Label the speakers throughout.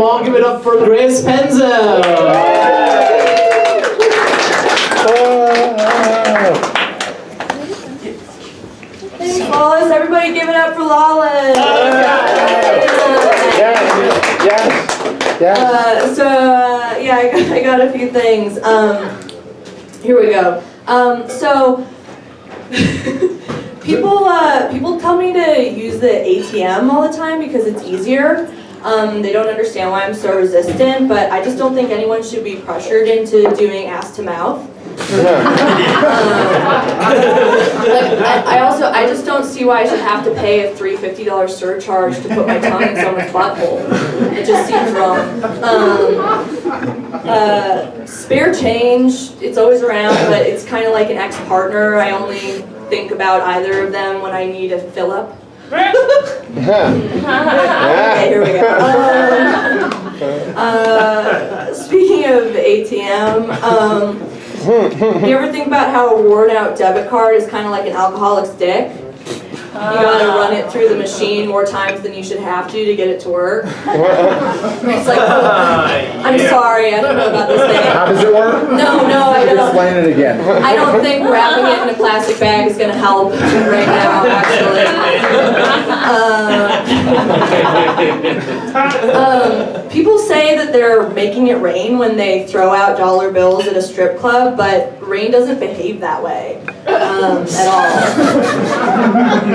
Speaker 1: them all. Give it up for Grace Pensel.
Speaker 2: Thanks, Lawless. Everybody give it up for Lawless. Yeah, I got a few things. Here we go. People tell me to use the ATM all the time because it's easier. They don't understand why I'm so resistant, but I just don't think anyone should be pressured into doing ass to mouth. I just don't see why I should have to pay a $350 surcharge to put my tongue in someone's butthole. It just seems wrong. Spare change, it's always around, but it's kind of like an ex-partner. I only think about either of them when I need a fill-up. Okay, here we go. Speaking of ATM, you ever think about how a worn-out debit card is kind of like an alcoholic's dick? You gotta run it through the machine more times than you should have to get it to work. It's like, I'm sorry, I don't know about this thing.
Speaker 3: How does it work?
Speaker 2: No, I don't.
Speaker 3: Explain it again.
Speaker 2: I don't think wrapping it in a plastic bag is gonna help right now, actually. People say that they're making it rain when they throw out dollar bills at a strip club, but rain doesn't behave that way at all.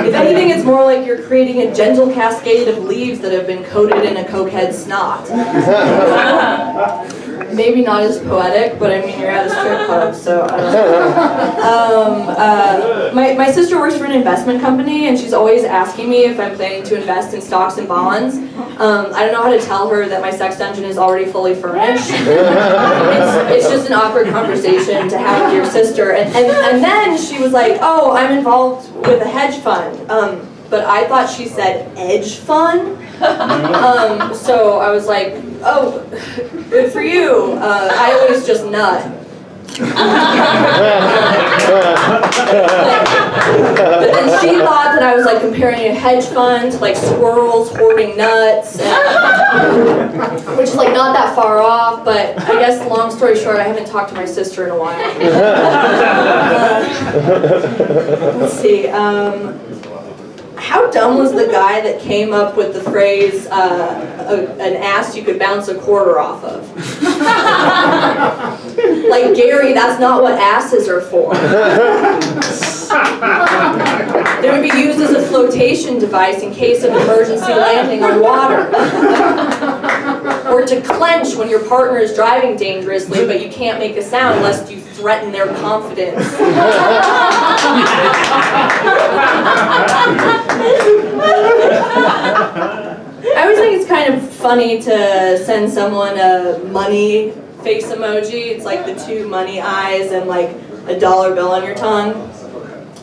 Speaker 2: If anything, it's more like you're creating a gentle cascade of leaves that have been coated in a cokehead snot. Maybe not as poetic, but I mean, you're at a strip club, so I don't know. My sister works for an investment company, and she's always asking me if I'm planning to invest in stocks and bonds. I don't know how to tell her that my sex dungeon is already fully furnished. It's just an awkward conversation to have with your sister. And then she was like, oh, I'm involved with a hedge fund. But I thought she said edge fun. So I was like, oh, good for you. I always just nut. But then she thought that I was like comparing a hedge fund to like squirrels hoarding nuts, which is like not that far off, but I guess long story short, I haven't talked to my sister in a while. Let's see. How dumb was the guy that came up with the phrase, an ass you could bounce a quarter off of? Like, Gary, that's not what asses are for. They would be used as a flotation device in case of emergency landing on water. Or to clench when your partner is driving dangerously, but you can't make a sound lest you threaten their confidence. I always think it's kind of funny to send someone a money face emoji. It's like the two money eyes and like a dollar bill on your tongue.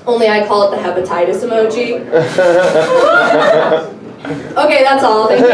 Speaker 2: Only I call it the hepatitis emoji. Okay, that's all. Thank you.